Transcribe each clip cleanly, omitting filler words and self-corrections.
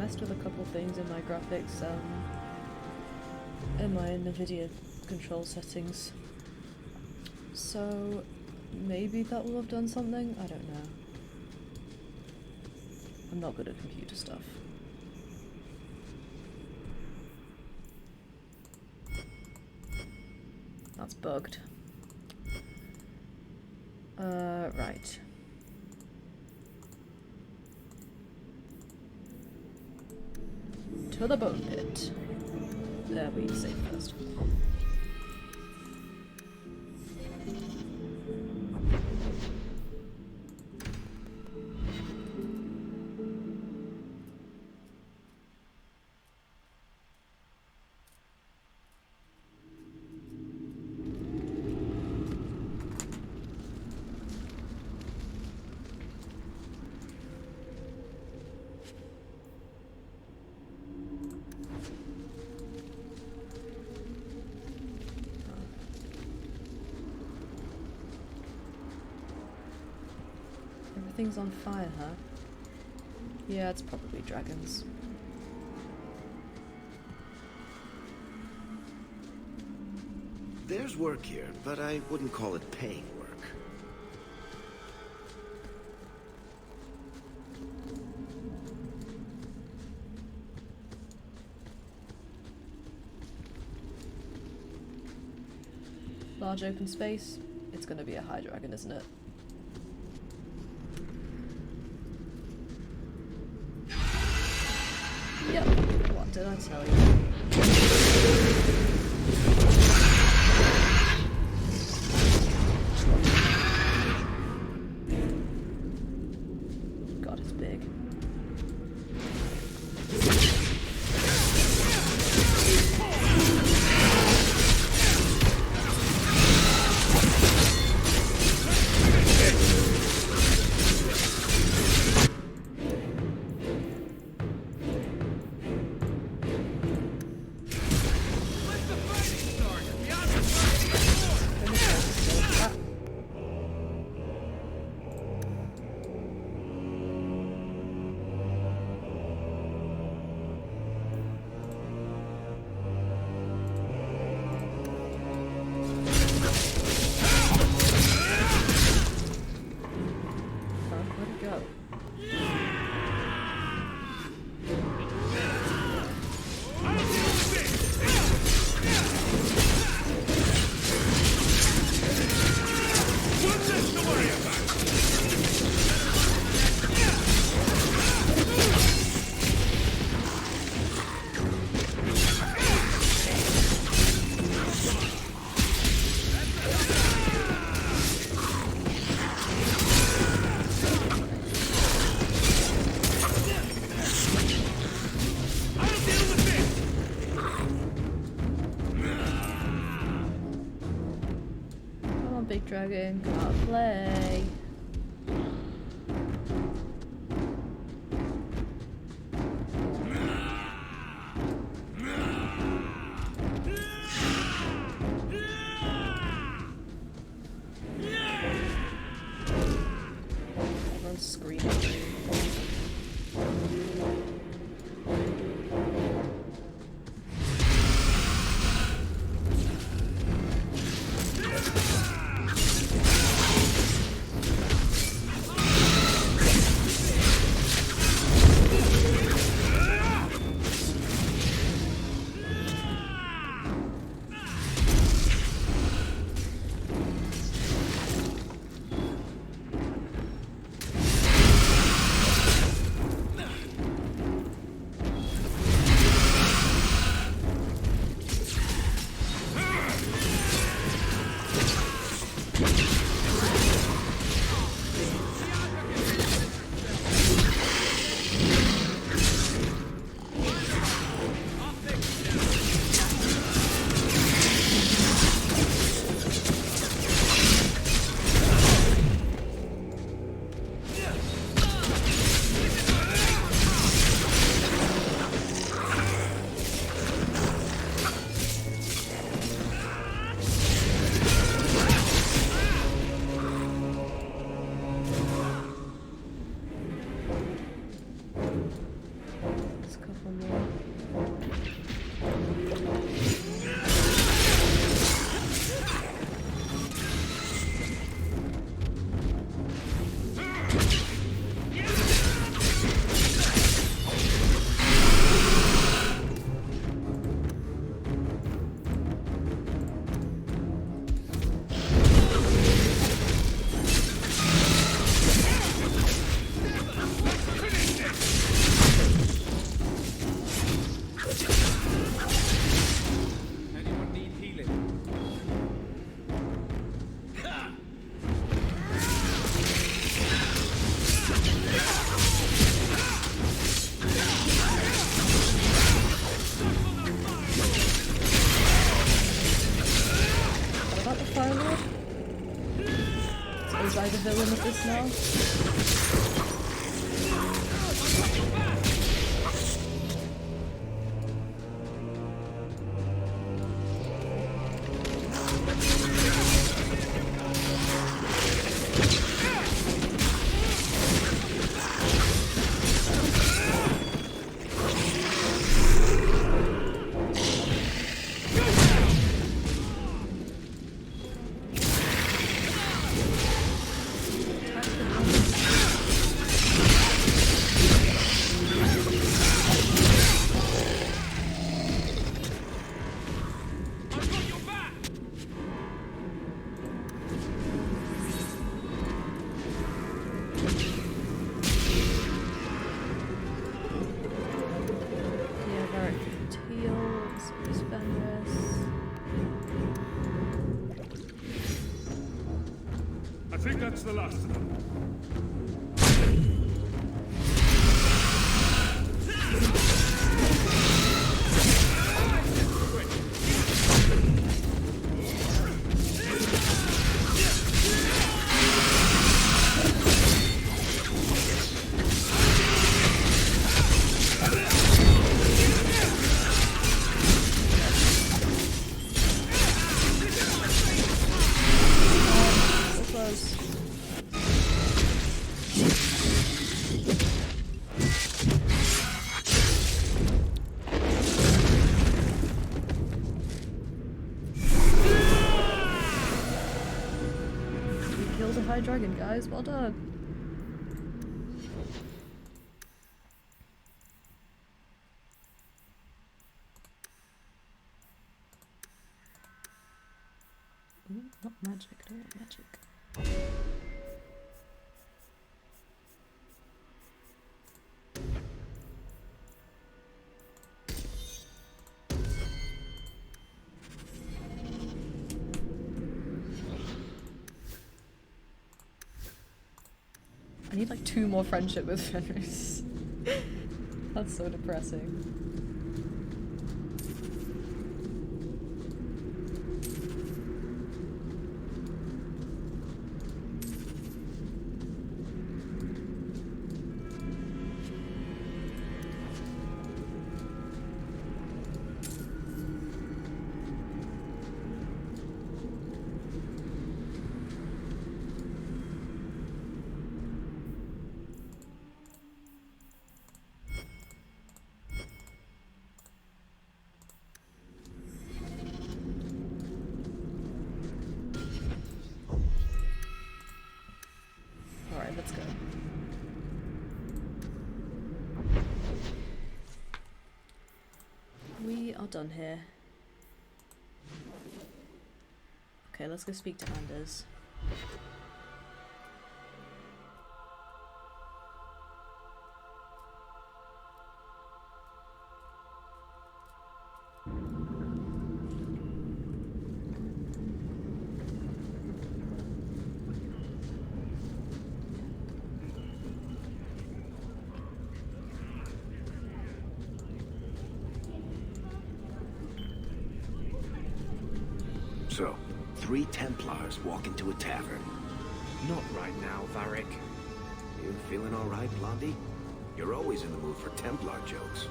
messed with a couple things in my graphics, in my NVIDIA control settings. So maybe that will have done something? I don't know. I'm not good at computer stuff. That's bugged. Right. To the bone pit. There, we save first. Everything's on fire, huh? Yeah, it's probably dragons. There's work here, but I wouldn't call it paying work. Large open space. It's gonna be a high dragon, isn't it? Yep. What did I tell you? God, it's big. Big dragon, can't play. Everyone's screaming. dealing with this now. I think that's the last of them. Dragon, guys, well done. Ooh, not magic, I don't want magic. I need like 2 more friendship with Fenris. That's so depressing. Let's go. We are done here. Okay, let's go speak to Anders. So, 3 Templars walk into a tavern. Not right now, Varric. You feeling all right, Blondie? You're always in the mood for Templar jokes.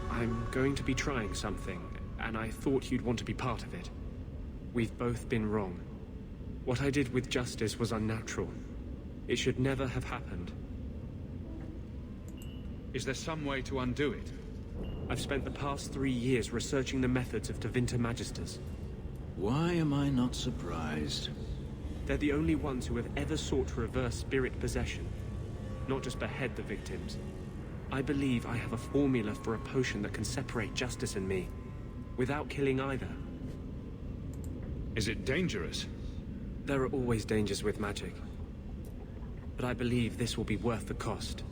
I'm going to be trying something, and I thought you'd want to be part of it. We've both been wrong. What I did with Justice was unnatural. It should never have happened. Is there some way to undo it? I've spent the past 3 years researching the methods of Tevinter Magisters. Why am I not surprised? They're the only ones who have ever sought to reverse spirit possession, not just behead the victims. I believe I have a formula for a potion that can separate Justice and me, without killing either. Is it dangerous? There are always dangers with magic, but I believe this will be worth the cost.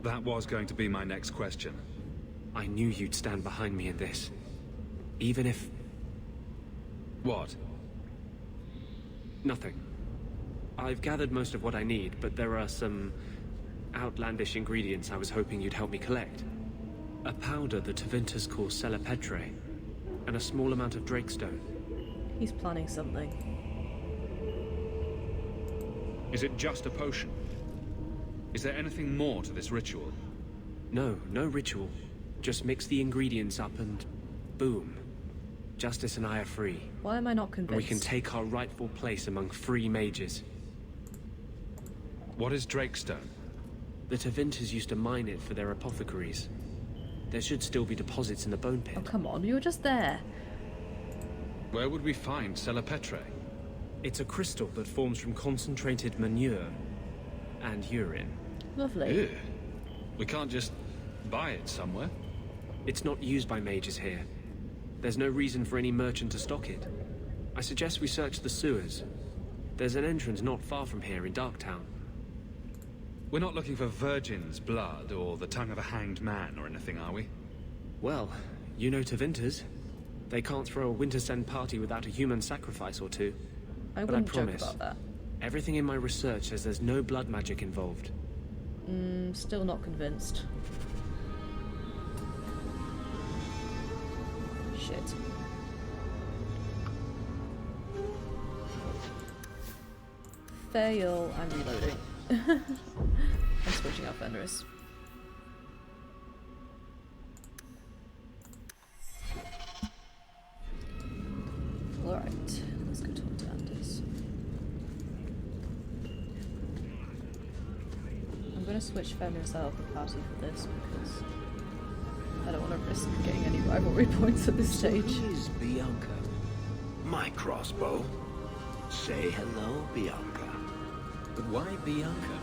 That was going to be my next question. I knew you'd stand behind me in this, even if... What? Nothing. I've gathered most of what I need, but there are some outlandish ingredients I was hoping you'd help me collect. A powder the Tevinters call Celepetre. and a small amount of Drakestone. He's planning something. Is it just a potion? Is there anything more to this ritual? No, no ritual. Just mix the ingredients up and boom. Justice and I are free. Why am I not And convinced? we can take our rightful place among free mages. What is Drakestone? The Tevinters used to mine it for their apothecaries. There should still be deposits in the bone pit. Oh, come on. You were just there. Where would we find Celepetre? It's a crystal that forms from concentrated manure and urine. Lovely. Ew. We can't just buy it somewhere? It's not used by mages here. There's no reason for any merchant to stock it. I suggest we search the sewers. There's an entrance not far from here in Darktown. We're not looking for virgin's blood or the tongue of a hanged man or anything, are we? Well, you know Tevinters. They can't throw a Wintersend party without a human sacrifice or two. I But wouldn't I joke promise, about that. everything in my research says there's no blood magic involved. Still not convinced. Shit. Fail. I'm reloading. I'm switching out Fenris. Alright, let's go talk to Anders. I'm gonna switch Fenris out of the party for this because I don't want to risk getting any rivalry points at this stage. Who is Bianca? My crossbow. Say hello, Bianca. But why Bianca?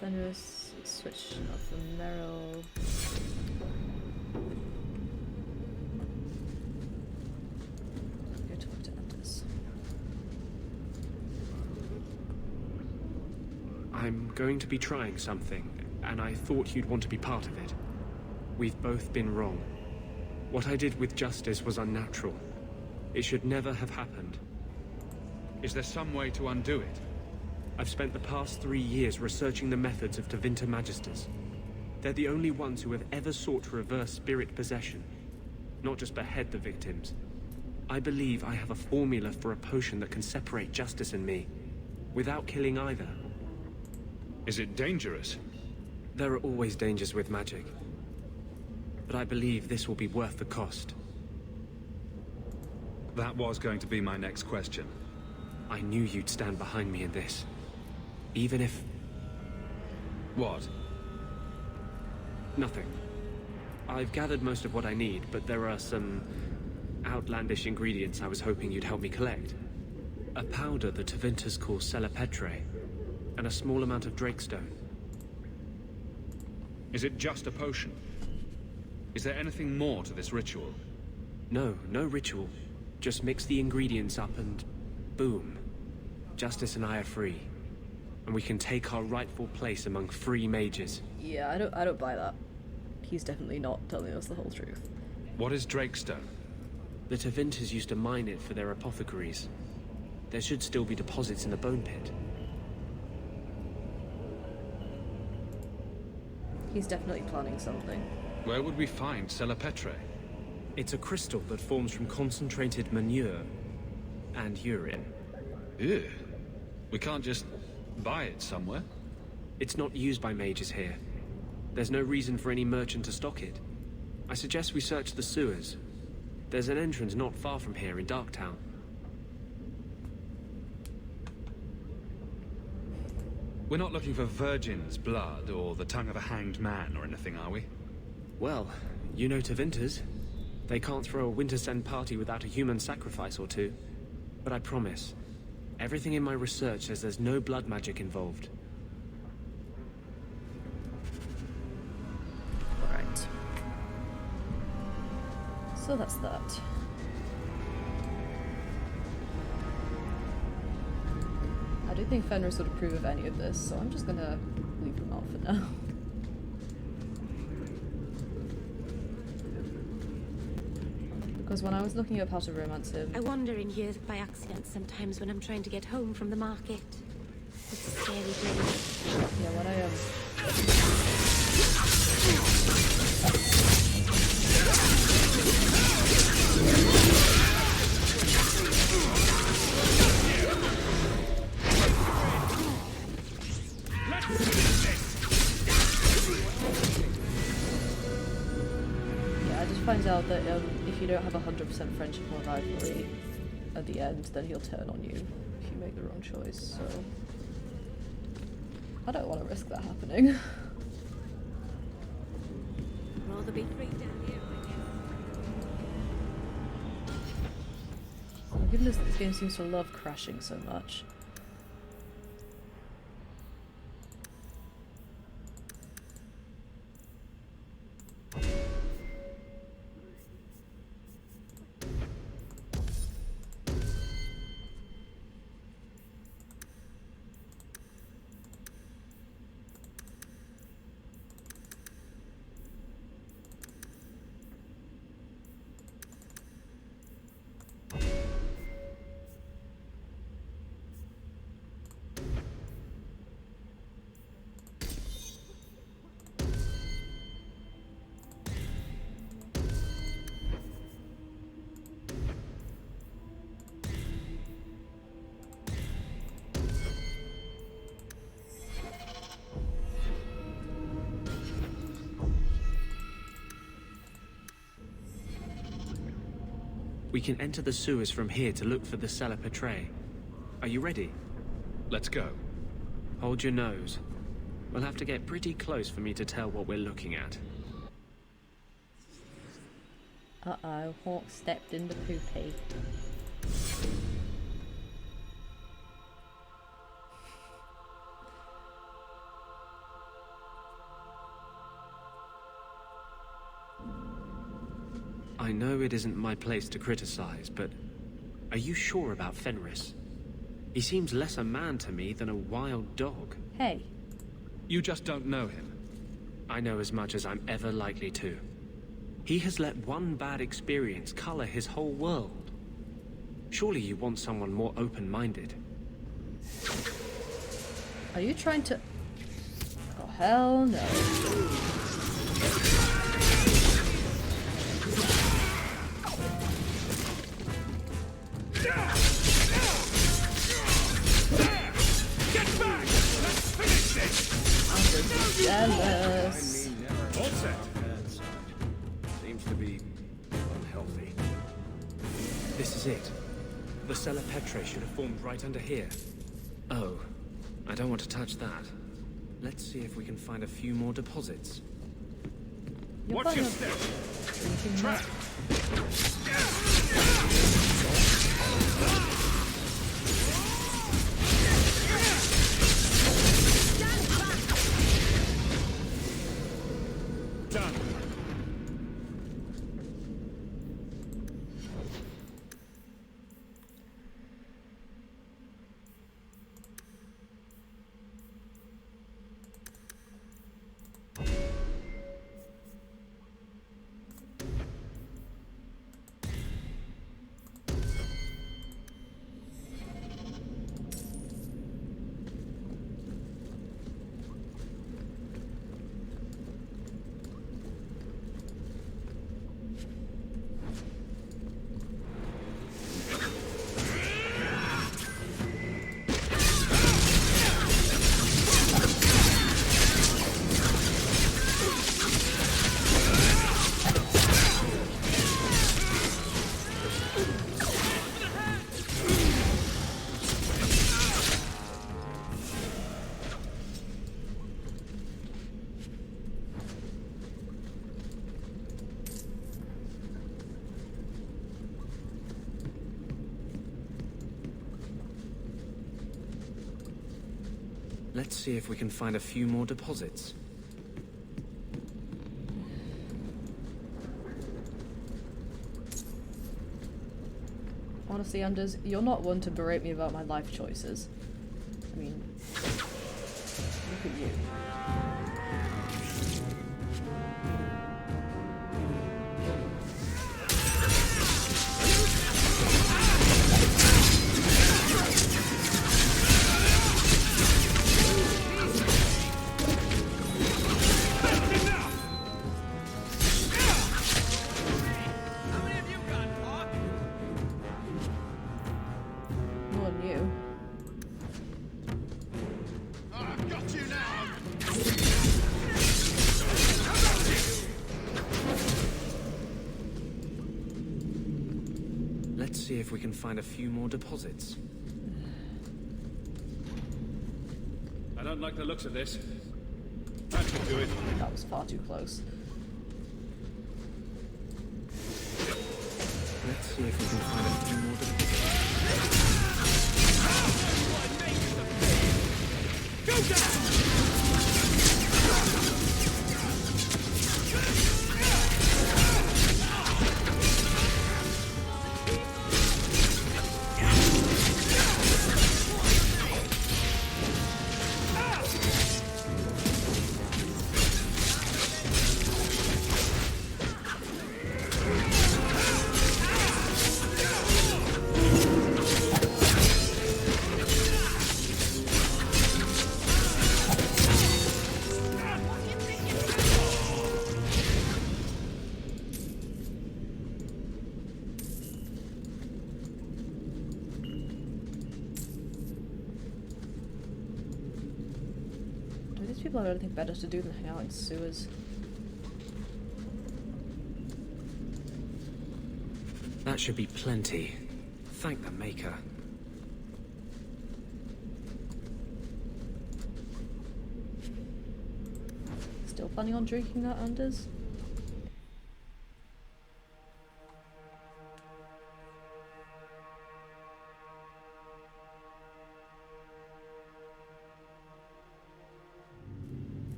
Fenris, switch out for Meryl. Go talk to Anders. I'm going to be trying something, and I thought you'd want to be part of it. We've both been wrong. What I did with Justice was unnatural. It should never have happened. Is there some way to undo it? I've spent the past 3 years researching the methods of Tevinter Magisters. They're the only ones who have ever sought to reverse spirit possession, not just behead the victims. I believe I have a formula for a potion that can separate Justice and me, without killing either. Is it dangerous? There are always dangers with magic, but I believe this will be worth the cost. That was going to be my next question. I knew you'd stand behind me in this. Even if... What? Nothing. I've gathered most of what I need, but there are some outlandish ingredients I was hoping you'd help me collect. A powder the Tevinters call Celepetre, and a small amount of Drakestone. Is it just a potion? Is there anything more to this ritual? No, no ritual. Just mix the ingredients up and boom. Justice and I are free. And we can take our rightful place among free mages. Yeah, I don't buy that. He's definitely not telling us the whole truth. What is Drakestone? The Tevinters used to mine it for their apothecaries. There should still be deposits in the bone pit. He's definitely planning something. Where would we find Celepetre? It's a crystal that forms from concentrated manure and urine. Ew. We can't just buy it somewhere? It's not used by mages here. There's no reason for any merchant to stock it. I suggest we search the sewers. There's an entrance not far from here in Darktown. We're not looking for virgin's blood or the tongue of a hanged man or anything, are we? Well, you know Tevinters. They can't throw a Wintersend party without a human sacrifice or two. But I promise, everything in my research says there's no blood magic involved. Alright. So that's that. I don't think Fenris would approve of any of this, so I'm just gonna leave him out for now. Because when I was looking up how to romance him... I wander in here by accident sometimes when I'm trying to get home from the market. It's a scary place. Yeah, when I turns out that if you don't have 100% friendship or rivalry at the end, then he'll turn on you if you make the wrong choice, so... I don't want to risk that happening. Rather be free down here, I guess. Oh my goodness, this game seems to love crashing so much. We can enter the sewers from here to look for the cellar portrait. Are you ready? Let's go. Hold your nose. We'll have to get pretty close for me to tell what we're looking at. Uh-oh, Hawk stepped in the poopy. I know it isn't my place to criticize, but are you sure about Fenris? He seems less a man to me than a wild dog. Hey. You just don't know him. I know as much as I'm ever likely to. He has let one bad experience color his whole world. Surely you want someone more open-minded. Are you trying to... Oh, hell no. Jealous. All set. Seems to be unhealthy. This is it. The cellar petre should have formed right under here. Oh, I don't want to touch that. Let's see if we can find a few more deposits. You're Watch your kind step. of drinking Trap. Done. Let's see if we can find a few more deposits. Honestly, Anders, you're not one to berate me about my life choices. I mean, look at you. Let's see if we can find a few more deposits. I don't like the looks of this. That should do it. That was far too close. Let's see if we can find a few more deposits. Go down! People have anything better to do than hang out in sewers. That should be plenty. Thank the Maker. Still planning on drinking that, Anders?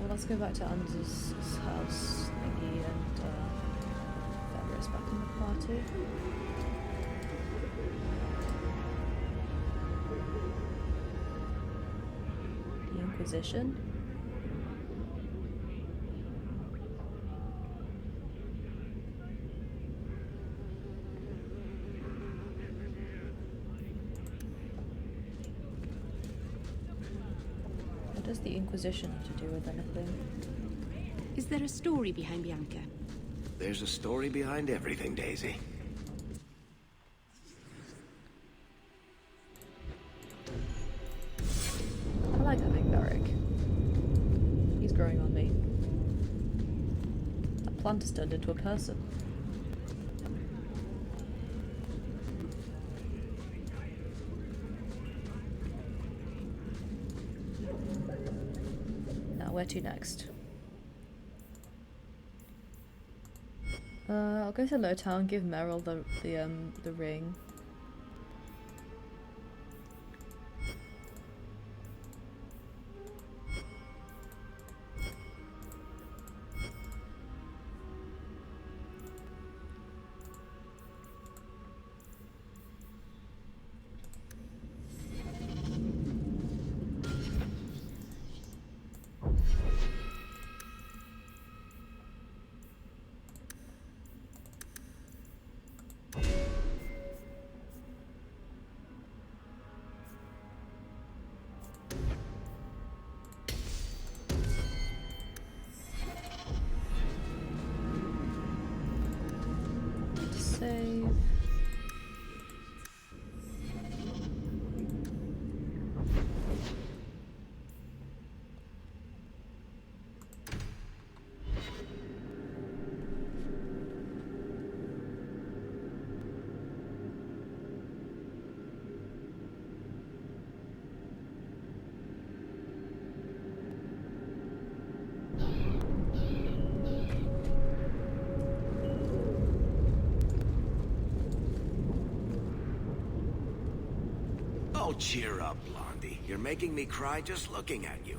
Let's go back to Anders' house thingy and get Rose back in the party. The Inquisition. What does the Inquisition have to do with anything? Is there a story behind Bianca? There's a story behind everything, Daisy. I like that big Beric. He's growing on me. That plant has turned into a person. Now, where to next? I'll go to Lowtown, give Meryl the ring. Oh, cheer up, Blondie. You're making me cry just looking at you.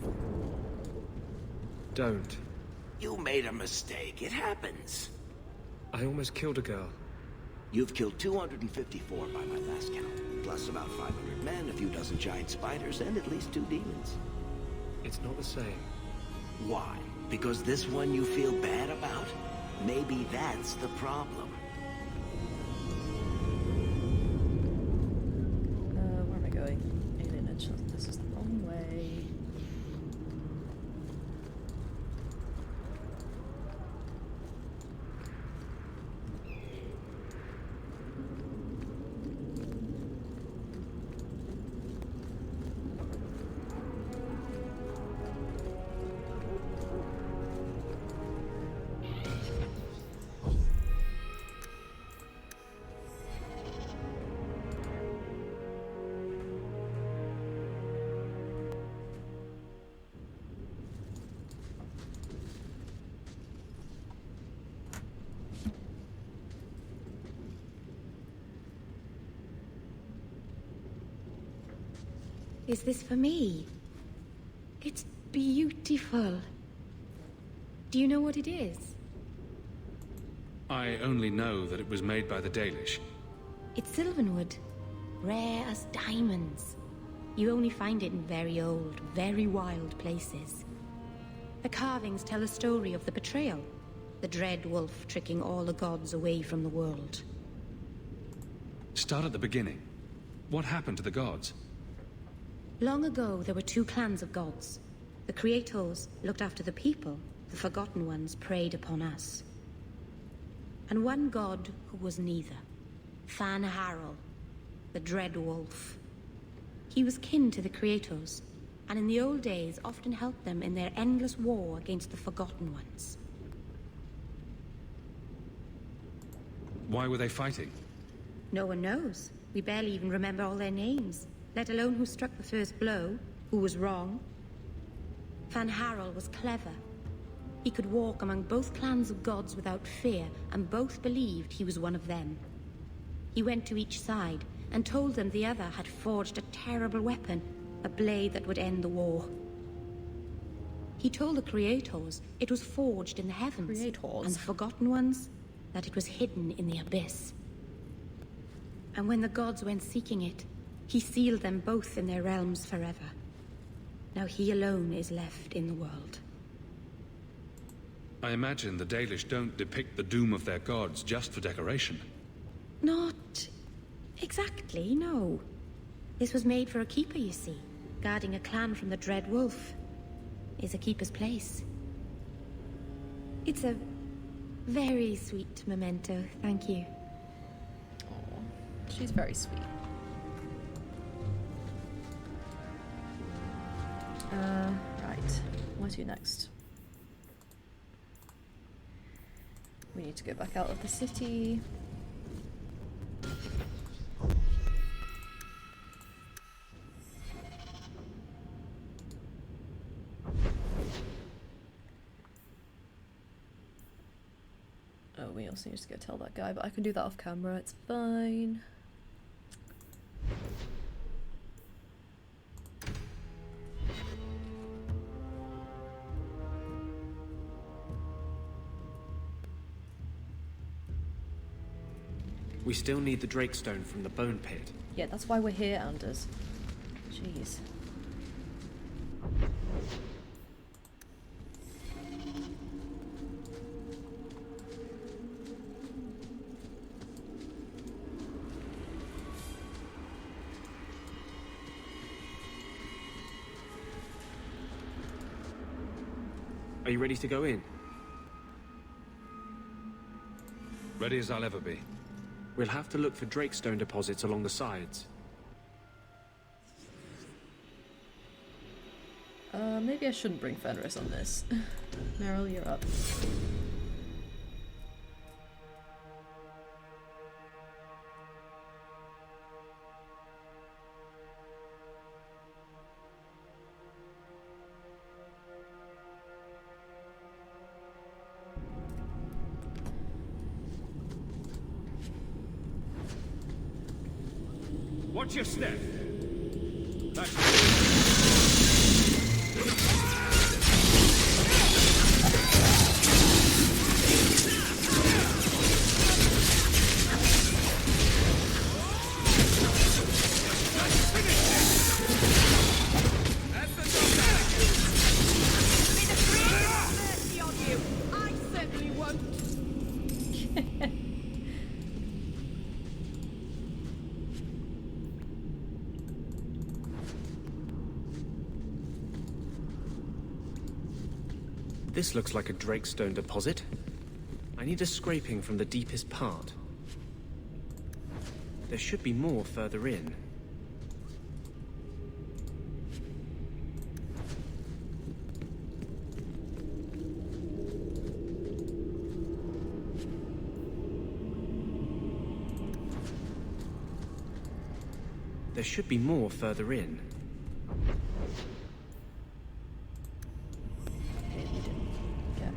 Don't. You made a mistake. It happens. I almost killed a girl. You've killed 254 by my last count. Plus about 500 men, a few dozen giant spiders, and at least 2 demons. It's not the same. Why? Because this one you feel bad about? Maybe that's the problem. Where am I going? Alienage. This is the wrong way. Is this for me? It's beautiful. Do you know what it is? I only know that it was made by the Dalish. It's sylvanwood, rare as diamonds. You only find it in very old, very wild places. The carvings tell a story of the betrayal, the dread wolf tricking all the gods away from the world. Start at the beginning. What happened to the gods? Long ago, there were 2 clans of gods. The Creators looked after the people, the Forgotten Ones preyed upon us. And one god who was neither. Fan Harel, the Dread Wolf. He was kin to the Creators, and in the old days often helped them in their endless war against the Forgotten Ones. Why were they fighting? No one knows. We barely even remember all their names, let alone who struck the first blow, who was wrong. Fan Harel was clever. He could walk among both clans of gods without fear, and both believed he was one of them. He went to each side and told them the other had forged a terrible weapon, a blade that would end the war. He told the Creators it was forged in the heavens, Creators? and the Forgotten Ones that it was hidden in the abyss. And when the gods went seeking it, he sealed them both in their realms forever. Now he alone is left in the world. I imagine the Dalish don't depict the doom of their gods just for decoration. Not exactly, no. This was made for a keeper, you see. Guarding a clan from the Dread Wolf is a keeper's place. It's a very sweet memento, thank you. Oh, she's very sweet. Right. Where to next? We need to go back out of the city. Oh, we also need to go tell that guy, but I can do that off camera, it's fine. We still need the Drakestone from the Bone Pit. Yeah, that's why we're here, Anders. Jeez. Are you ready to go in? Ready as I'll ever be. We'll have to look for Drakestone deposits along the sides. Maybe I shouldn't bring Fenris on this. Meryl, you're up. Watch your step! This looks like a Drakestone deposit. I need a scraping from the deepest part. There should be more further in. There should be more further in. Okay, we didn't get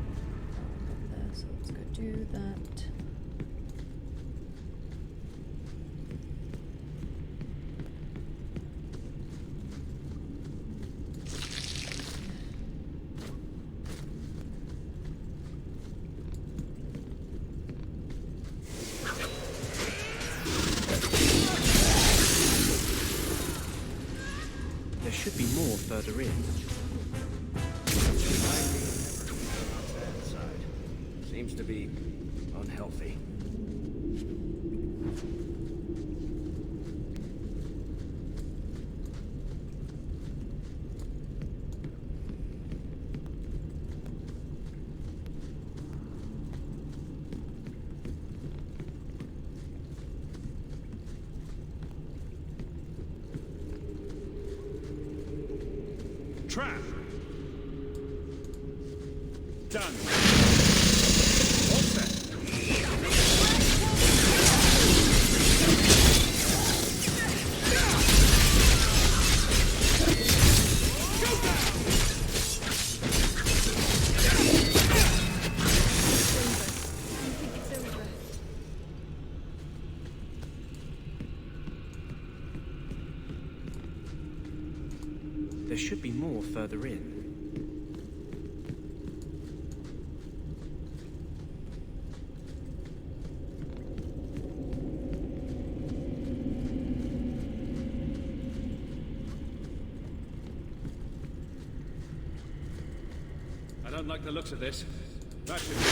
there, so let's go do that. There should be more further in. Seems to be unhealthy. Trap! Done. All set. There should be more further in. I don't like the looks of this. That should be...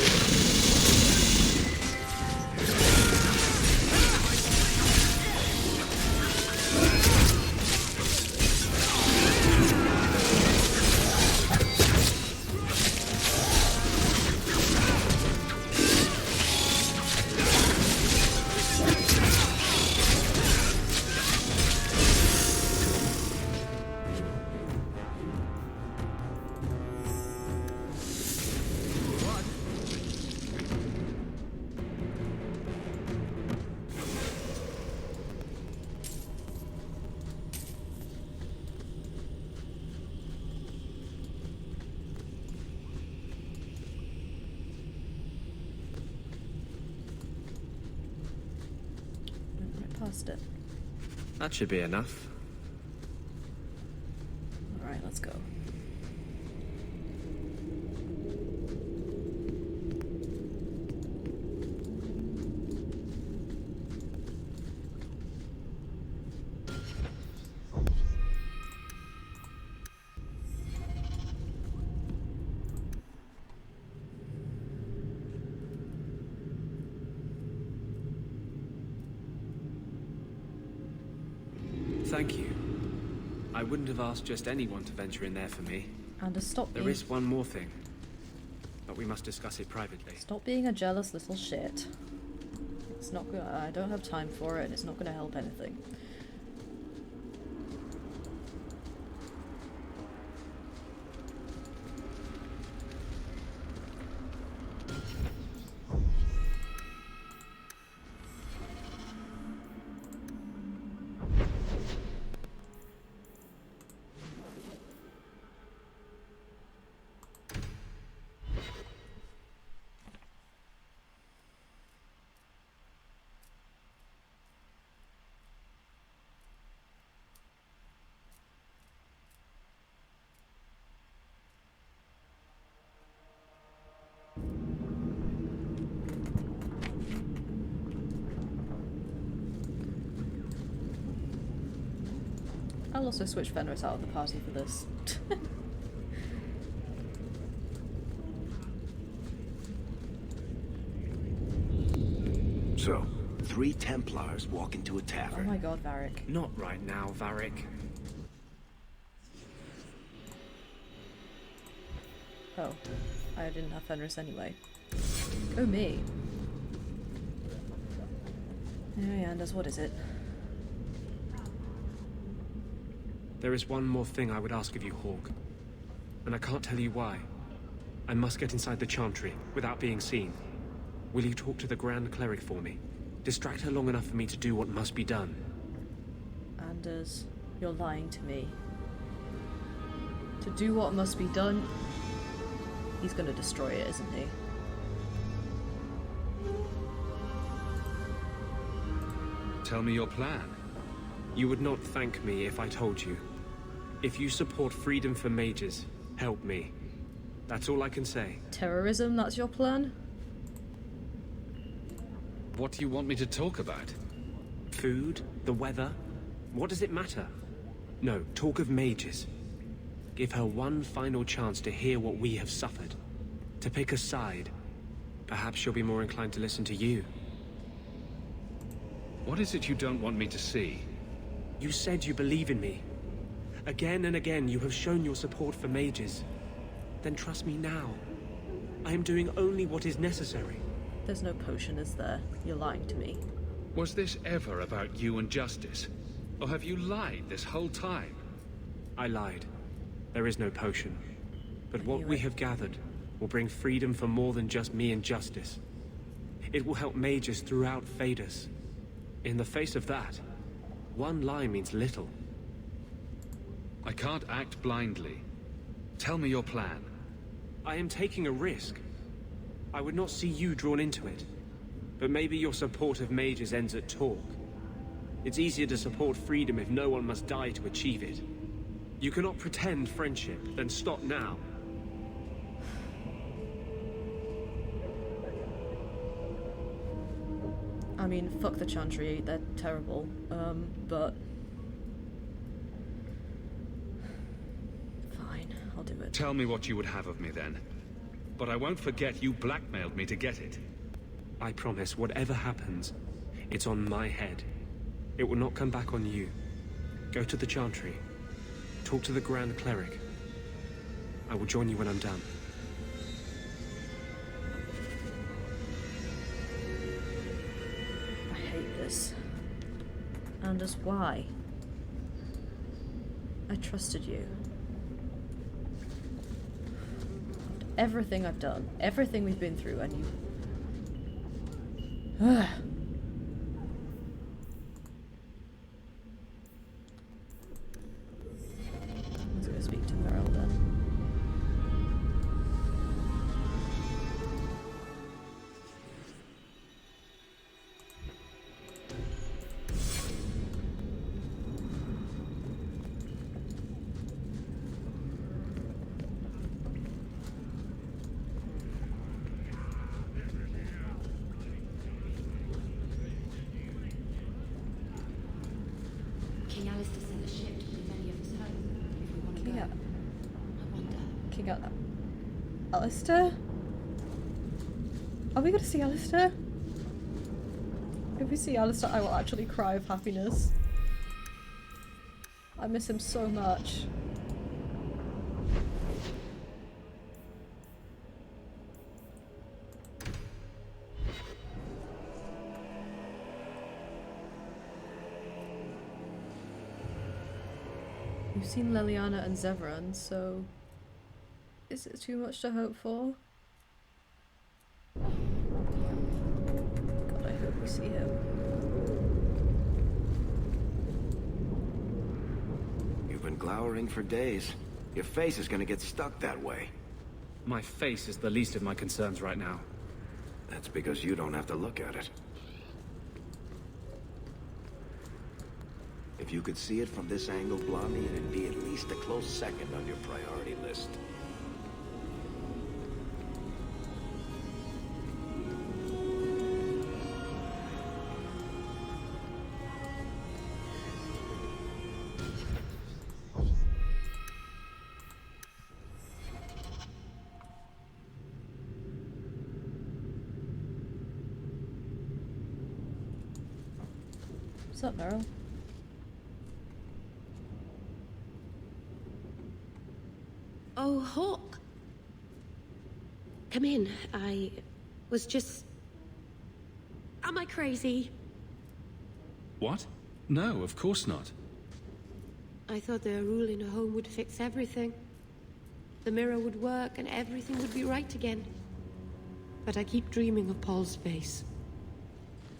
Past it. That should be enough. Alright, let's go. Thank you. I wouldn't have asked just anyone to venture in there for me. And to stop There being, is one more thing, but we must discuss it privately. stop being a jealous little shit. It's not good. I don't have time for it, and it's not going to help anything. I'll also switch Fenris out of the party for this. So, 3 Templars walk into a Oh tavern. my god, Varric. Not right now, Varric. Oh, I didn't have Fenris anyway. Oh me. Oh yeah, Anders, what is it? There is one more thing I would ask of you, Hawk. And I can't tell you why. I must get inside the Chantry without being seen. Will you talk to the Grand Cleric for me? Distract her long enough for me to do what must be done. Anders, you're lying to me. To do what must be done, he's gonna destroy it, isn't he? Tell me your plan. You would not thank me if I told you. If you support freedom for mages, help me. That's all I can say. Terrorism, that's your plan? What do you want me to talk about? Food? The weather? What does it matter? No, talk of mages. Give her one final chance to hear what we have suffered. To pick a side. Perhaps she'll be more inclined to listen to you. What is it you don't want me to see? You said you believe in me. Again and again you have shown your support for mages. Then trust me now. I am doing only what is necessary. There's no potion, is there? You're lying to me. Was this ever about you and justice? Or have you lied this whole time? I lied. There is no potion. But what knew we it. have gathered will bring freedom for more than just me and justice. It will help mages throughout Phaedus. In the face of that, one lie means little. I can't act blindly. Tell me your plan. I am taking a risk. I would not see you drawn into it. But maybe your support of mages ends at talk. It's easier to support freedom if no one must die to achieve it. You cannot pretend friendship, then stop now. I mean, fuck the Chantry, they're terrible, but... Fine, I'll do it. Tell me what you would have of me then. But I won't forget you blackmailed me to get it. I promise, whatever happens, it's on my head. It will not come back on you. Go to the Chantry. Talk to the Grand Cleric. I will join you when I'm done. I hate this. Anders, why? I trusted you. Everything I've done, everything we've been through, and you... Let's go speak to Merrill then. King Alistair sent a ship to bring many of us home. If we want to King go. Al- I wonder. King Alistair? Are we gonna see Alistair? If we see Alistair, I will actually cry of happiness. I miss him so much. We've seen Leliana and Zevran, so is it too much to hope for? God, I hope we see him. You've been glowering for days. Your face is gonna get stuck that way. My face is the least of my concerns right now. That's because you don't have to look at it. If you could see it from this angle, Blondie, it'd be at least a close second on your priority list. What's up, Meryl? Oh, Hawk. Come in. I was just... Am I crazy? What? No, of course not. I thought the rule in a home would fix everything. The mirror would work and everything would be right again. But I keep dreaming of Paul's face.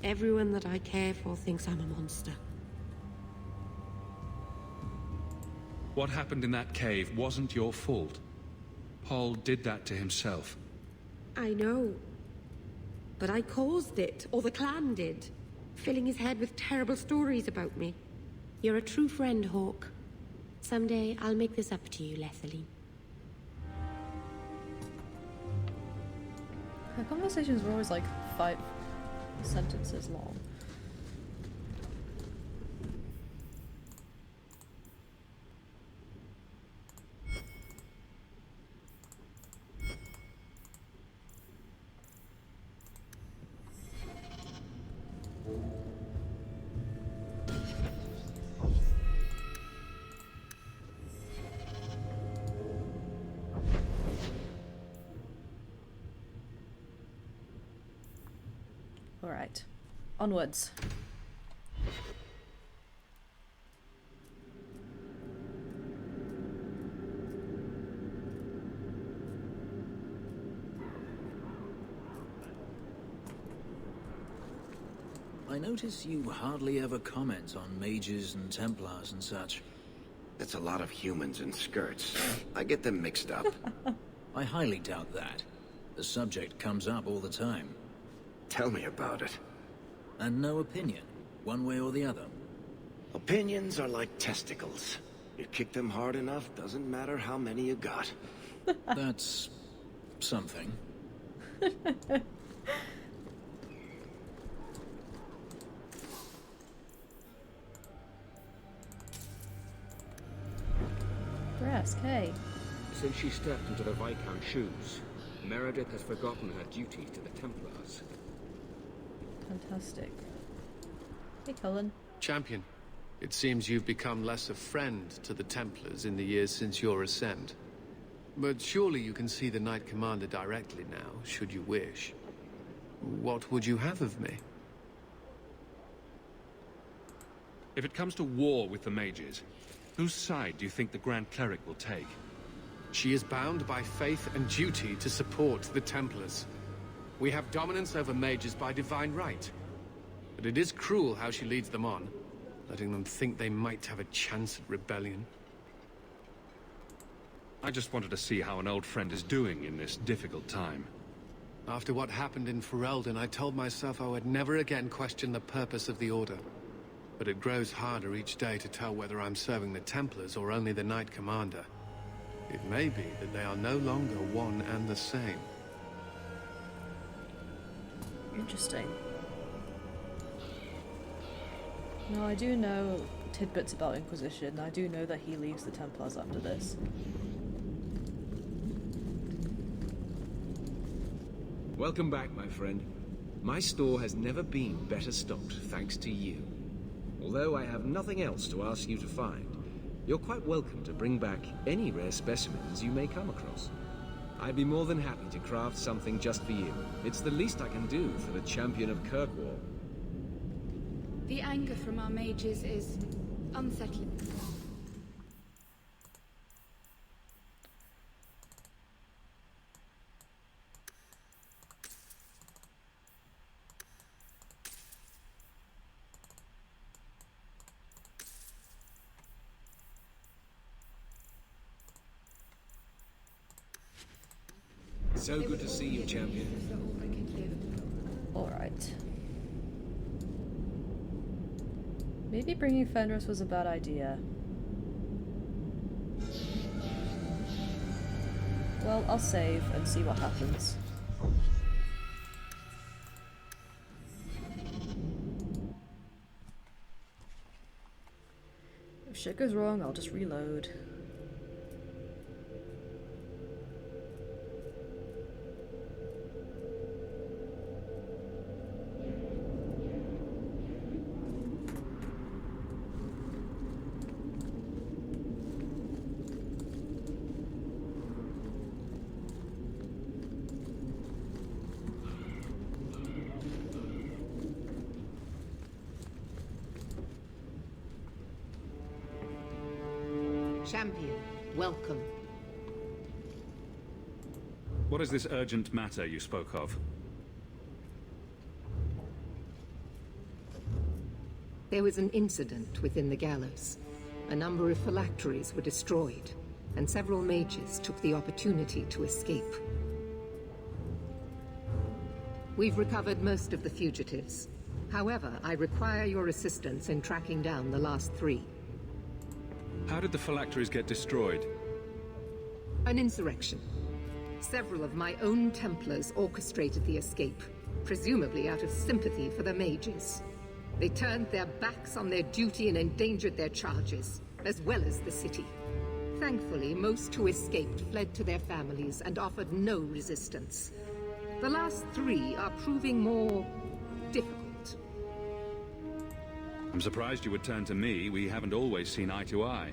Everyone that I care for thinks I'm a monster. What happened in that cave wasn't your fault. Paul did that to himself. I know. But I caused it, or the clan did, filling his head with terrible stories about me. You're a true friend, Hawk. Someday I'll make this up to you, Lethaline. Her conversations were always like 5 sentences long. Alright, onwards. I notice you hardly ever comment on mages and Templars and such. That's a lot of humans in skirts. I get them mixed up. I highly doubt that. The subject comes up all the time. Tell me about it. And no opinion, one way or the other. Opinions are like testicles. You kick them hard enough, doesn't matter how many you got. That's... something. Brask, hey. Since she stepped into the Viscount's shoes, Meredith has forgotten her duty to the Templars. Fantastic. Hey, Cullen. Champion, it seems you've become less a friend to the Templars in the years since your ascent. But surely you can see the Knight Commander directly now, should you wish. What would you have of me? If it comes to war with the mages, whose side do you think the Grand Cleric will take? She is bound by faith and duty to support the Templars. We have dominance over mages by divine right. But it is cruel how she leads them on, letting them think they might have a chance at rebellion. I just wanted to see how an old friend is doing in this difficult time. After what happened in Ferelden, I told myself I would never again question the purpose of the Order. But it grows harder each day to tell whether I'm serving the Templars or only the Knight Commander. It may be that they are no longer one and the same. Interesting. No, I do know tidbits about Inquisition. I do know that he leaves the Templars after this. Welcome back, my friend. My store has never been better stocked, thanks to you. Although I have nothing else to ask you to find, you're quite welcome to bring back any rare specimens you may come across. I'd be more than happy to craft something just for you. It's the least I can do for the champion of Kirkwall. The anger from our mages is unsettling. So good to see you, champion. Alright. Maybe bringing Fenris was a bad idea. Well, I'll save and see what happens. If shit goes wrong, I'll just reload. Champion, welcome. What is this urgent matter you spoke of? There was an incident within the gallows. A number of phylacteries were destroyed, and several mages took the opportunity to escape. We've recovered most of the fugitives. However, I require your assistance in tracking down the last 3. How did the phylacteries get destroyed? An insurrection. Several of my own Templars orchestrated the escape, presumably out of sympathy for the mages. They turned their backs on their duty and endangered their charges, as well as the city. Thankfully, most who escaped fled to their families and offered no resistance. The last 3 are proving more difficult. I'm surprised you would turn to me. We haven't always seen eye to eye.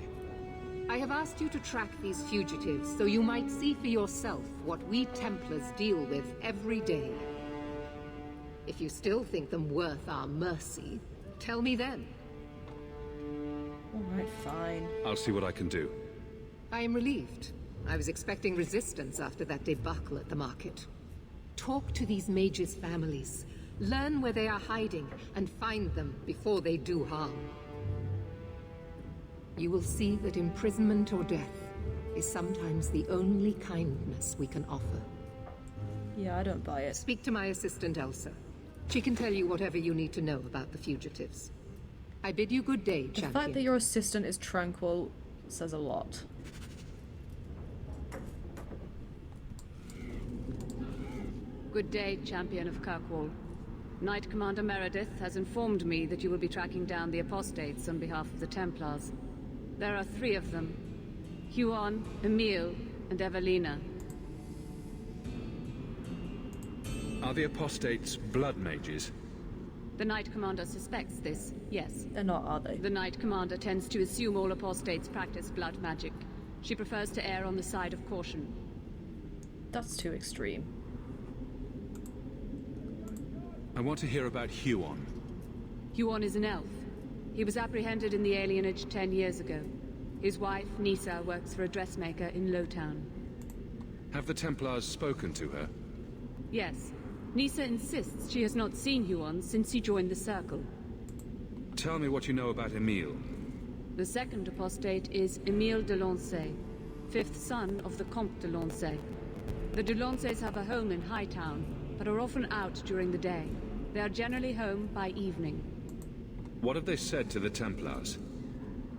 I have asked you to track these fugitives so you might see for yourself what we Templars deal with every day. If you still think them worth our mercy, tell me then. Alright, fine. I'll see what I can do. I am relieved. I was expecting resistance after that debacle at the market. Talk to these mages' families. Learn where they are hiding and find them before they do harm. You will see that imprisonment or death is sometimes the only kindness we can offer. Yeah, I don't buy it. Speak to my assistant, Elsa. She can tell you whatever you need to know about the fugitives. I bid you good day, Champion. The fact that your assistant is tranquil says a lot. Good day, Champion of Kirkwall. Knight Commander Meredith has informed me that you will be tracking down the apostates on behalf of the Templars. There are 3 of them. Huon, Emile, and Evelina. Are the apostates blood mages? The Knight Commander suspects this, yes. They're not, are they? The Knight Commander tends to assume all apostates practice blood magic. She prefers to err on the side of caution. That's too extreme. I want to hear about Huon. Huon is an elf. He was apprehended in the alienage 10 years ago. His wife, Nisa, works for a dressmaker in Lowtown. Have the Templars spoken to her? Yes. Nisa insists she has not seen Huon since he joined the Circle. Tell me what you know about Emile. The second apostate is Emile de Lancey, 5th son of the Comte de Lancey. The de Lanceys have a home in Hightown, but are often out during the day. They are generally home by evening. What have they said to the Templars?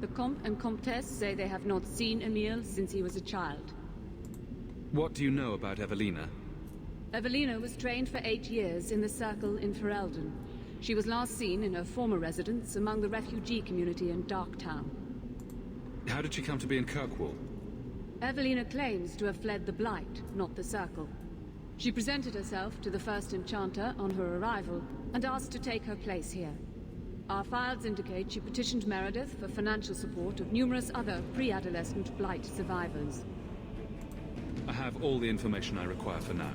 The Comte and Comtesse say they have not seen Emile since he was a child. What do you know about Evelina? Evelina was trained for 8 years in the Circle in Ferelden. She was last seen in her former residence among the refugee community in Darktown. How did she come to be in Kirkwall? Evelina claims to have fled the Blight, not the Circle. She presented herself to the first Enchanter on her arrival and asked to take her place here. Our files indicate she petitioned Meredith for financial support of numerous other pre-adolescent Blight survivors. I have all the information I require for now.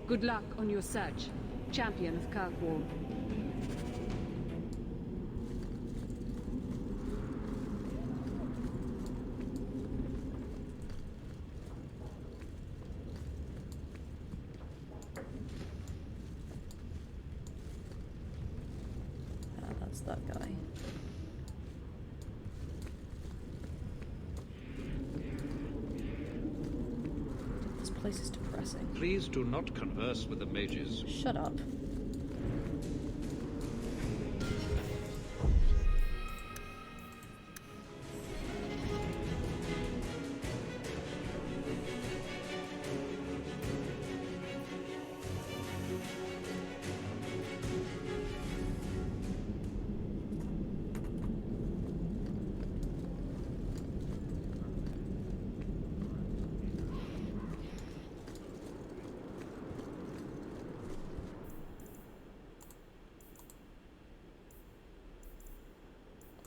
Good luck on your search, Champion of Kirkwall. That's that guy. This place is depressing. Please do not converse with the mages. Shut up.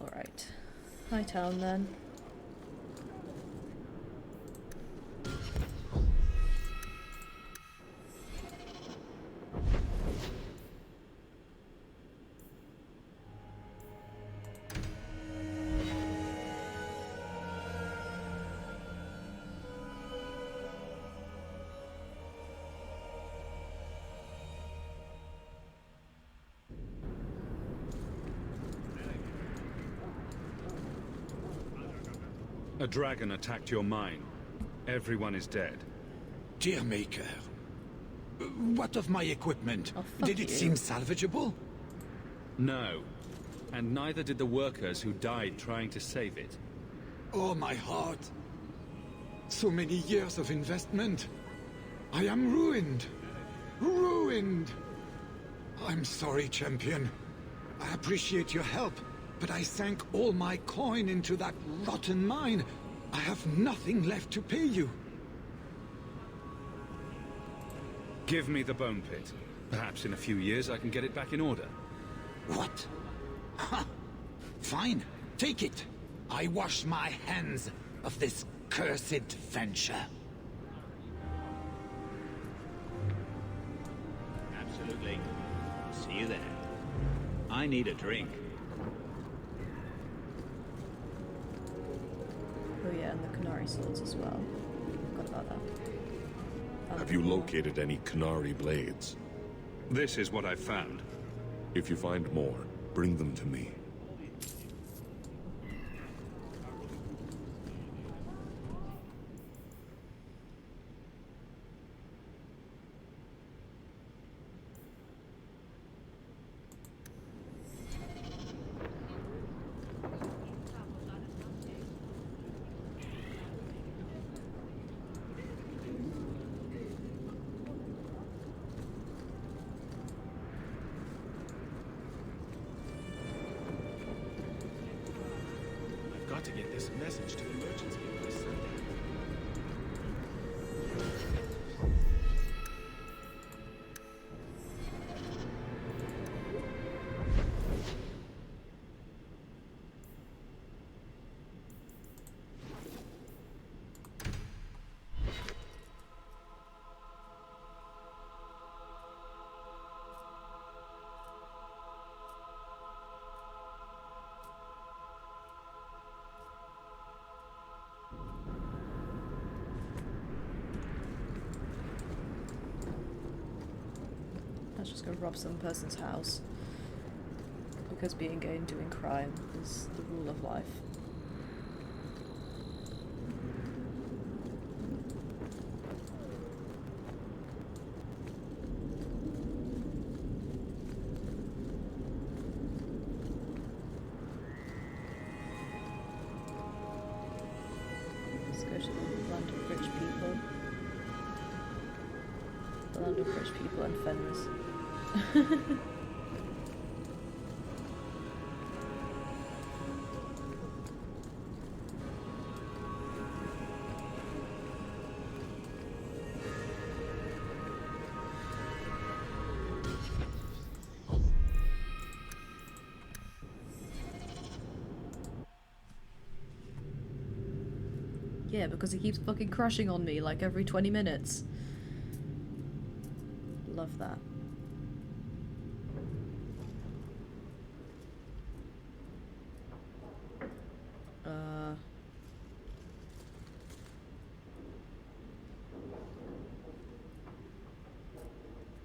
Alright. Hightown then. A dragon attacked your mine. Everyone is dead. Dear Maker, what of my equipment? Oh, fuck Did it you. seem salvageable? No. And neither did the workers who died trying to save it. Oh, my heart. So many years of investment. I am ruined. Ruined. I'm sorry, champion. I appreciate your help, but I sank all my coin into that rotten mine. I have nothing left to pay you. Give me the bone pit. Perhaps in a few years I can get it back in order. What? Ha! Fine, take it. I wash my hands of this cursed venture. Absolutely. See you there. I need a drink. Oh yeah, and the Canary swords as well. Forgot about that. Have you located any Canary blades? This is what I found. If you find more, bring them to me. I've got to get this message to the merchants by sundown. Let's just go rob some person's house. Because being gay and doing crime is the rule of life. Let's go to the land of rich people. The land of rich people and Fenris. Yeah, because he keeps fucking crushing on me like every 20 minutes. Love that.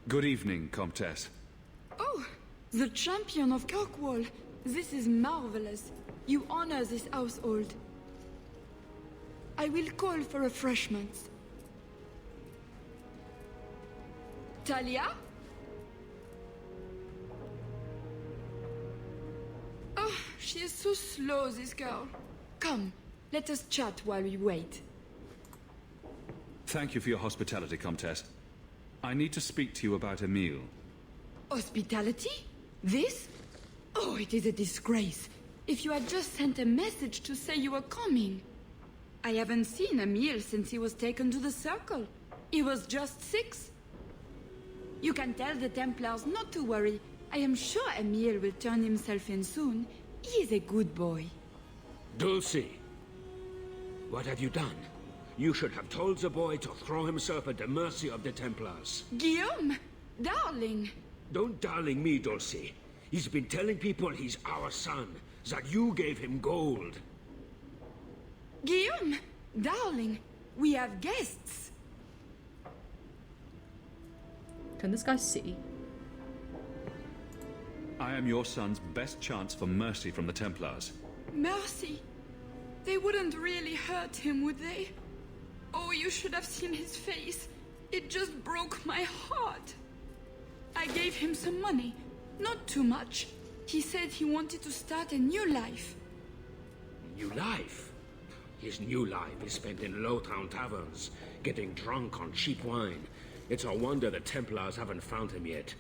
Good evening, Comtesse. Oh, the champion of Kirkwall. This is marvelous. You honor this household. I will call for refreshments. Talia? Oh, she is so slow, this girl. Come, let us chat while we wait. Thank you for your hospitality, Comtesse. I need to speak to you about Emile. Hospitality? This? Oh, it is a disgrace. If you had just sent a message to say you were coming. I haven't seen Emile since he was taken to the Circle. He was just 6. You can tell the Templars not to worry. I am sure Emile will turn himself in soon. He is a good boy. Dulcie, what have you done? You should have told the boy to throw himself at the mercy of the Templars. Guillaume! Darling! Don't darling me, Dulcie. He's been telling people he's our son, that you gave him gold. Guillaume! Darling! We have guests! Can this guy see? I am your son's best chance for mercy from the Templars. Mercy! They wouldn't really hurt him, would they? Oh, you should have seen his face. It just broke my heart. I gave him some money. Not too much. He said he wanted to start a new life. New life? His new life is spent in low-town taverns, getting drunk on cheap wine. It's a wonder the Templars haven't found him yet.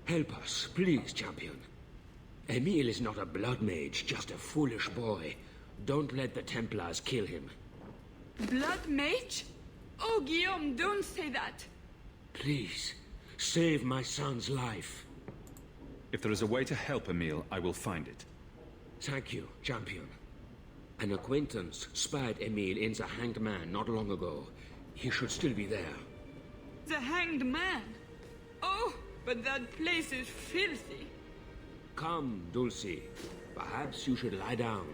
Help us, please, champion. Emile is not a blood mage, just a foolish boy. Don't let the Templars kill him. Blood mage? Oh, Guillaume, don't say that. Please, save my son's life. If there is a way to help Emile, I will find it. Thank you, champion. An acquaintance spied Emile in the Hanged Man not long ago. He should still be there. The Hanged Man? Oh, but that place is filthy. Come, Dulcie. Perhaps you should lie down.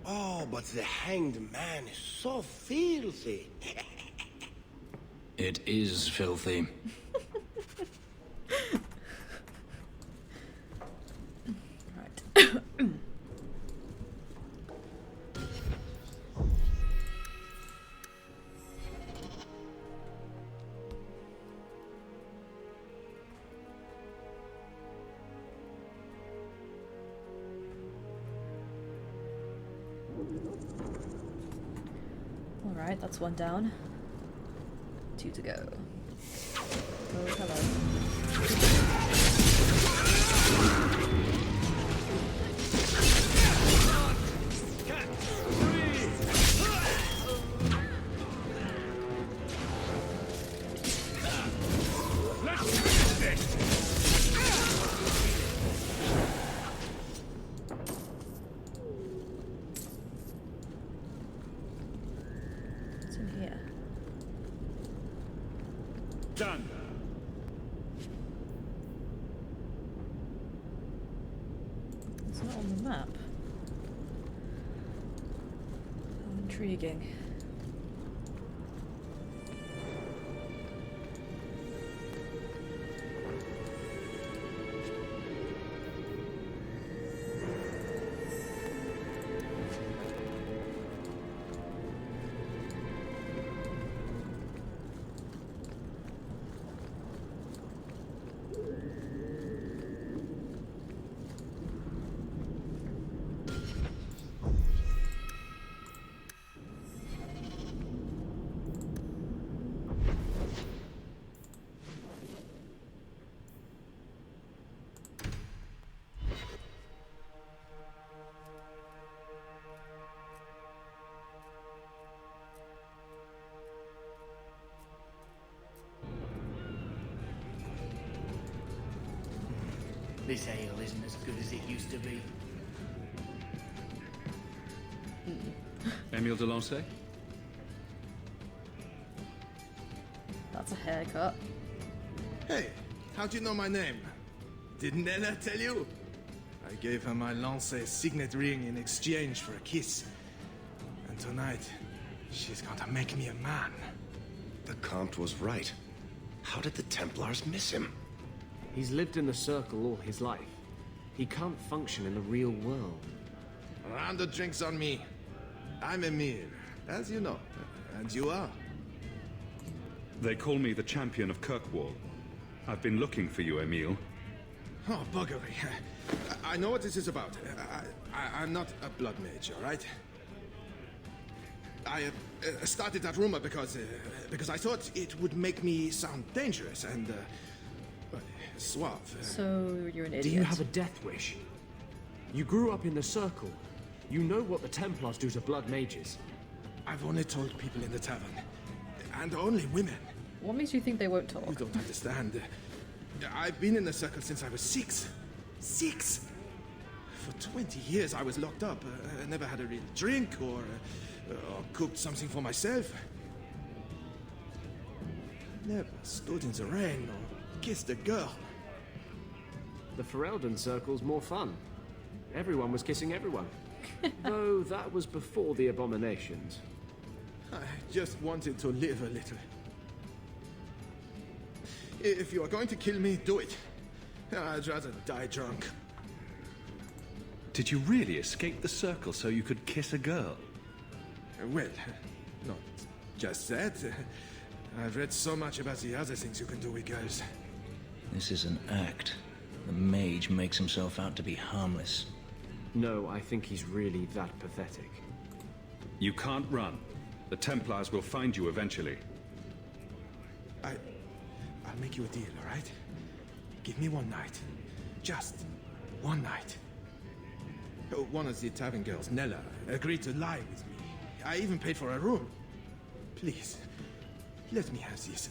Oh, but the Hanged Man is so filthy. It is filthy. Alright, that's one down. 2 to go. Oh, hello. Done. It's not on the map. How intriguing. This ale isn't as good as it used to be. Emile Delancey? That's a haircut. Hey, how'd you know my name? Didn't Ella tell you? I gave her my Lancet signet ring in exchange for a kiss. And tonight, she's going to make me a man. The Comte was right. How did the Templars miss him? He's lived in the Circle all his life. He can't function in the real world. A round of drinks on me. I'm Emile, as you know. And you are? They call me the champion of Kirkwall. I've been looking for you, Emile. Oh, buggery. I know what this is about. I'm not a blood mage, all right? I started that rumor because I thought it would make me sound dangerous and suave. So you're an idiot. Do you have a death wish? You grew up in the Circle. You know what the Templars do to blood mages. I've only told people in the tavern. And only women. What makes you think they won't talk? You don't understand. I've been in the Circle since I was 6. 6! For 20 years I was locked up. I never had a real drink or cooked something for myself. Never stood in the rain or kissed a girl. The Ferelden Circle's more fun. Everyone was kissing everyone. Though that was before the abominations. I just wanted to live a little. If you are going to kill me, do it. I'd rather die drunk. Did you really escape the circle so you could kiss a girl? Well, not just that. I've read so much about the other things you can do with girls. This is an act. The mage makes himself out to be harmless. No, I think he's really that pathetic. You can't run. The Templars will find you eventually. I'll make you a deal, all right? Give me one night. Just one night. One of the tavern girls, Nella, agreed to lie with me. I even paid for a room. Please, let me have this.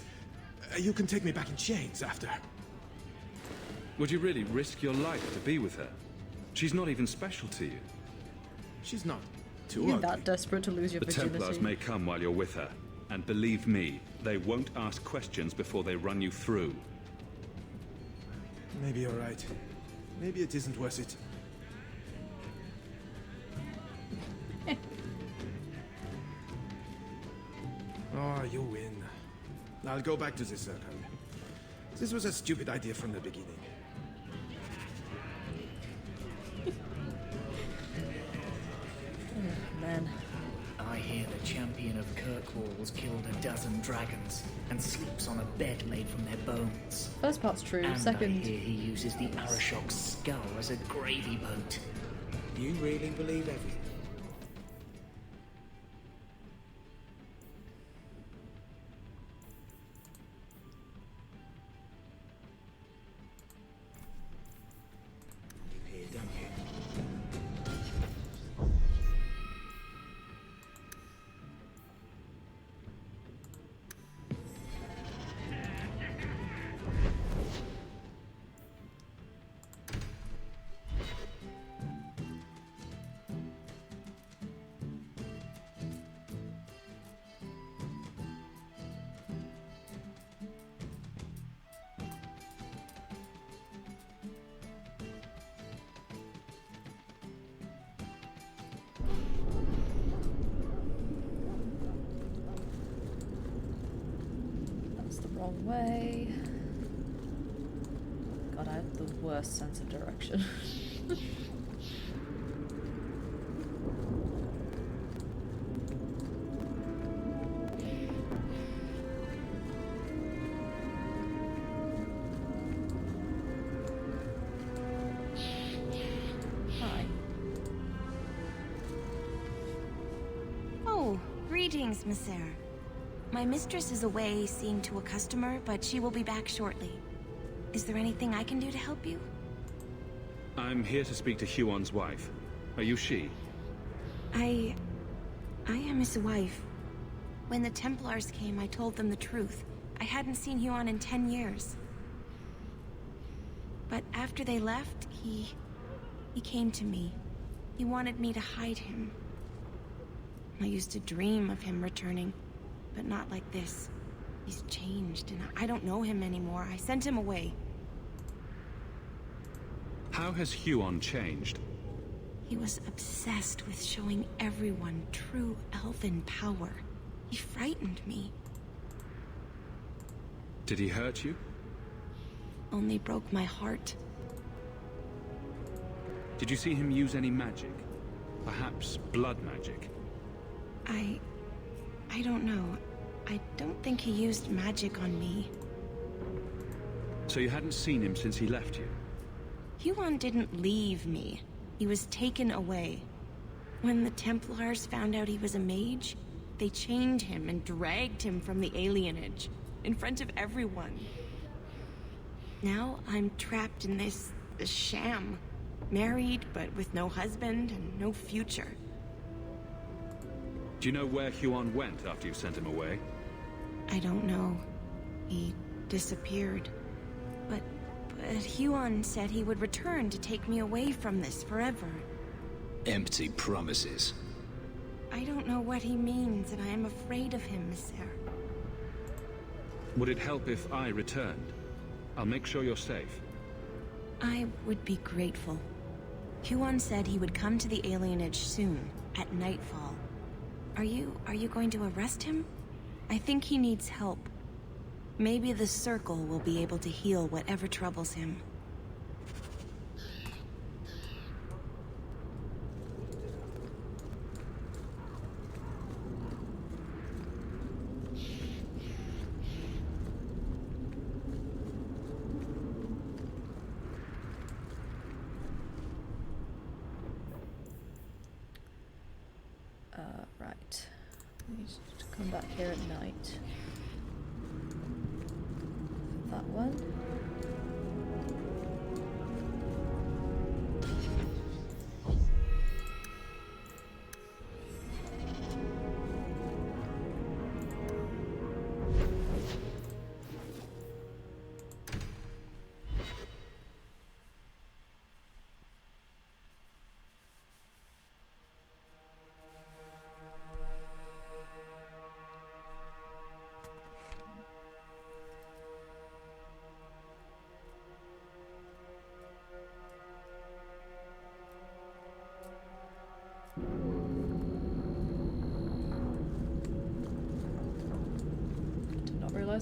You can take me back in chains after. Would you really risk your life to be with her? She's not even special to you. She's not too You're ugly. that desperate to lose your The virginity. Templars may come while you're with her. And believe me, they won't ask questions before they run you through. Maybe you're right. Maybe it isn't worth it. Oh, you win. I'll go back to the circle. This was a stupid idea from the beginning. Man. I hear the champion of Kirkwall's killed a dozen dragons and sleeps on a bed made from their bones. First part's true. And Second, I hear he uses the Arashok's skull as a gravy boat. You really believe everything? You hear, don't you? that's the wrong way. God, I have the worst sense of direction. Hi. Oh, greetings, Messer. My mistress is away seeing to a customer, but she will be back shortly. Is there anything I can do to help you? I'm here to speak to Huon's wife. Are you she? I am his wife. When the Templars came, I told them the truth. I hadn't seen Huon in 10 years. But after they left, he came to me. He wanted me to hide him. I used to dream of him returning, but not like this. He's changed, and I don't know him anymore. I sent him away. How has Huon changed? He was obsessed with showing everyone true elven power. He frightened me. Did he hurt you? Only broke my heart. Did you see him use any magic? Perhaps blood magic? I don't know. I don't think he used magic on me. So you hadn't seen him since he left you? Huon didn't leave me. He was taken away. When the Templars found out he was a mage, they chained him and dragged him from the alienage, in front of everyone. Now I'm trapped in this sham. Married, but with no husband and no future. Do you know where Huon went after you sent him away? I don't know. He disappeared. But Huon said he would return to take me away from this forever. Empty promises. I don't know what he means, and I am afraid of him, Messer. Would it help if I returned? I'll make sure you're safe. I would be grateful. Huon said he would come to the alienage soon, at nightfall. Are you going to arrest him? I think he needs help. Maybe the circle will be able to heal whatever troubles him. Right. We need to come back here at night. That one.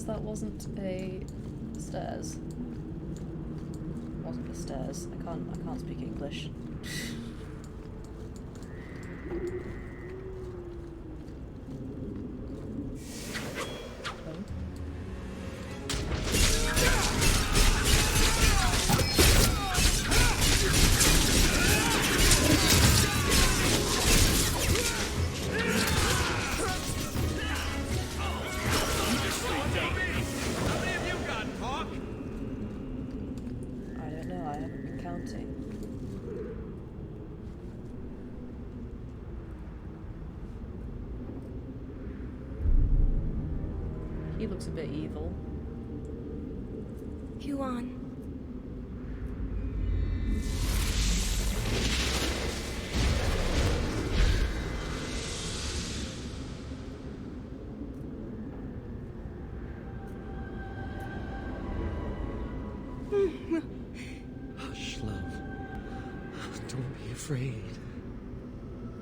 That wasn't a stairs. Wasn't the stairs. I can't speak English. He looks a bit evil. Huan. Hush, love. Don't be afraid.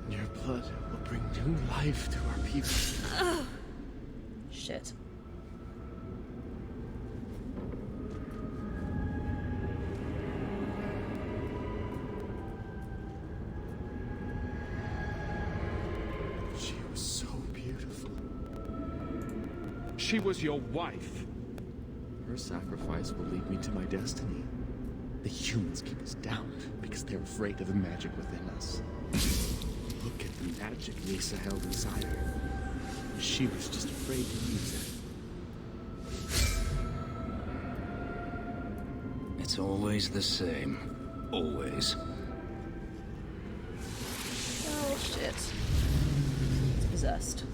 Your blood will bring new life to our people. Shit. She was so beautiful. She was your wife. Her sacrifice will lead me to my destiny. The humans keep us down because they're afraid of the magic within us. Look at the magic Nisa held inside her. She was just afraid to use it. It's always the same. Always. Oh shit. It's possessed.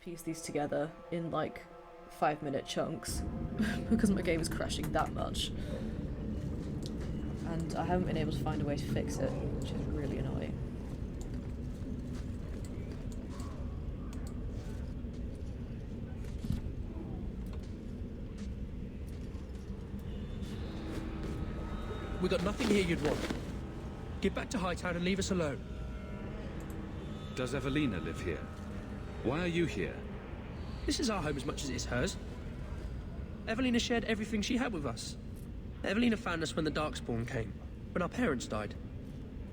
piece these together in like 5-minute chunks because my game is crashing that much. And I haven't been able to find a way to fix it, which is really annoying. We got nothing here you'd want. Get back to Hightown and leave us alone. Does Evelina live here? Why are you here? This is our home as much as it's hers. Evelina shared everything she had with us. Evelina found us when the Darkspawn came, when our parents died.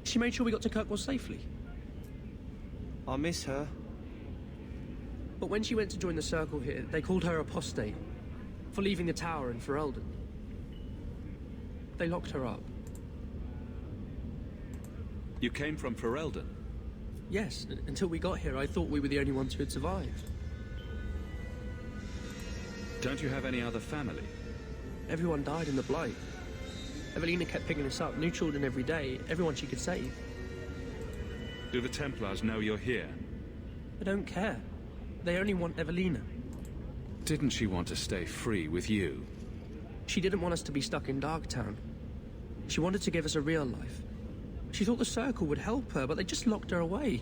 She made sure we got to Kirkwall safely. I miss her. But when she went to join the Circle here, they called her apostate for leaving the tower in Ferelden. They locked her up. You came from Ferelden? Yes, until we got here, I thought we were the only ones who had survived. Don't you have any other family? Everyone died in the Blight. Evelina kept picking us up, new children every day, everyone she could save. Do the Templars know you're here? They don't care. They only want Evelina. Didn't she want to stay free with you? She didn't want us to be stuck in Darktown. She wanted to give us a real life. She thought the Circle would help her, but they just locked her away.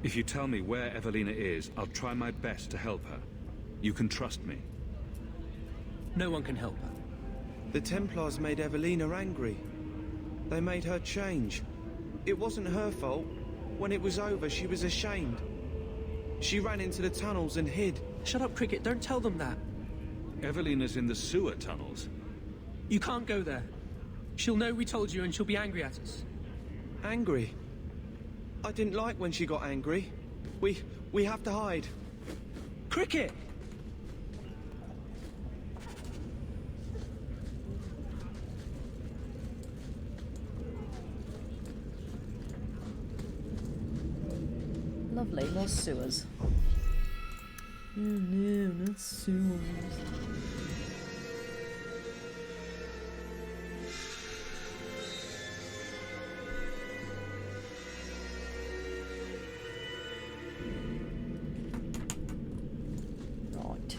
If you tell me where Evelina is, I'll try my best to help her. You can trust me. No one can help her. The Templars made Evelina angry. They made her change. It wasn't her fault. When it was over, she was ashamed. She ran into the tunnels and hid. Shut up, Cricket. Don't tell them that. Evelina's in the sewer tunnels. You can't go there. She'll know we told you and she'll be angry at us. Angry? I didn't like when she got angry. We have to hide. Cricket! Lovely, more sewers. No, not sewers. Right.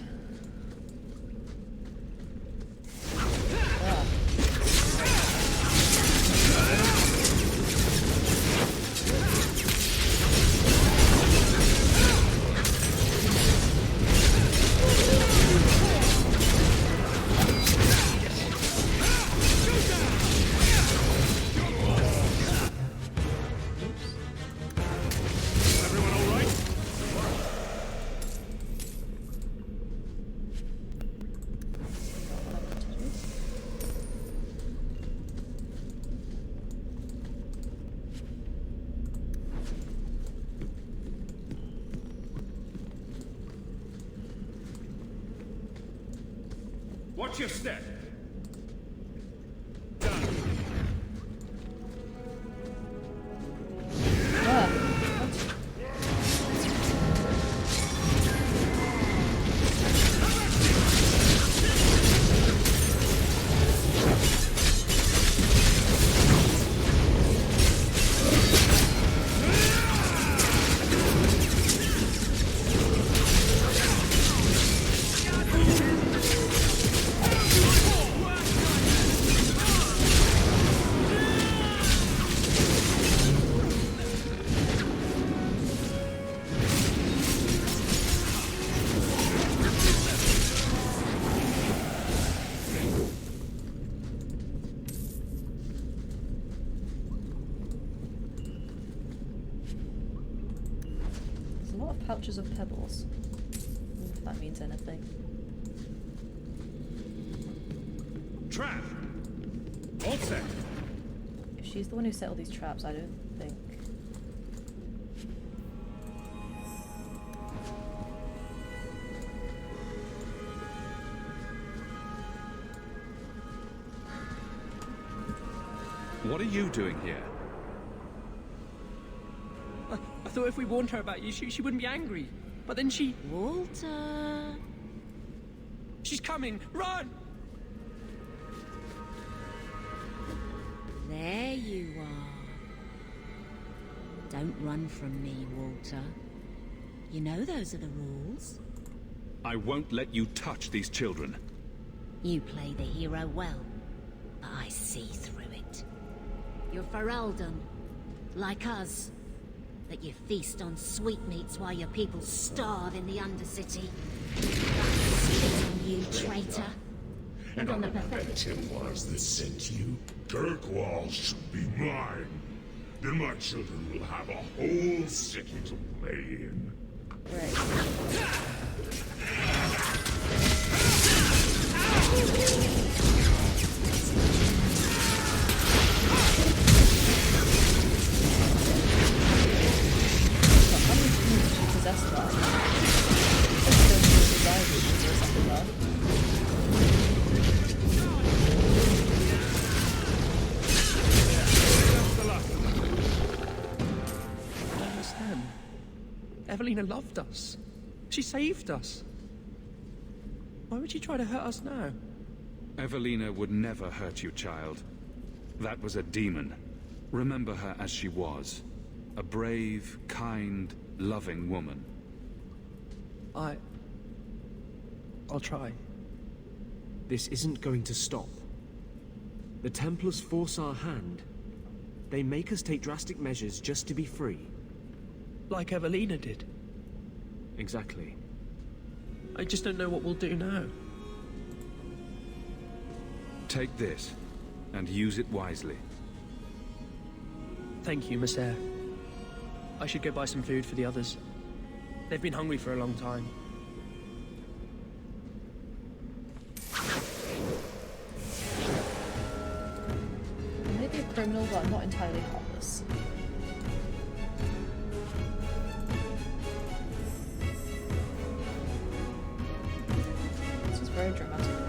Watch your step. Pouches of pebbles. If that means anything. Trap! All set. If she's the one who set all these traps, I don't think. What are you doing here? I thought if we warned her about you, she wouldn't be angry. But then she... Walter... She's coming! Run! There you are. Don't run from me, Walter. You know those are the rules. I won't let you touch these children. You play the hero well, but I see through it. You're Ferelden, like us. That you feast on sweetmeats while your people starve in the Undercity. That's on you, traitor. And on the pathetic Templars that sent you, Kirkwall should be mine. Then my children will have a whole city to play in. Possessed that. Don't feel desire to or something like that. I don't understand. Evelina loved us. She saved us. Why would she try to hurt us now? Evelina would never hurt you, child. That was a demon. Remember her as she was. A brave, kind, loving woman. I'll try. This isn't going to stop. The Templars force our hand. They make us take drastic measures just to be free. Like Evelina did. Exactly. I just don't know what we'll do now. Take this, and use it wisely. Thank you, Miss Eyre. I should go buy some food for the others. They've been hungry for a long time. I may be a criminal, but I'm not entirely harmless. This is very dramatic.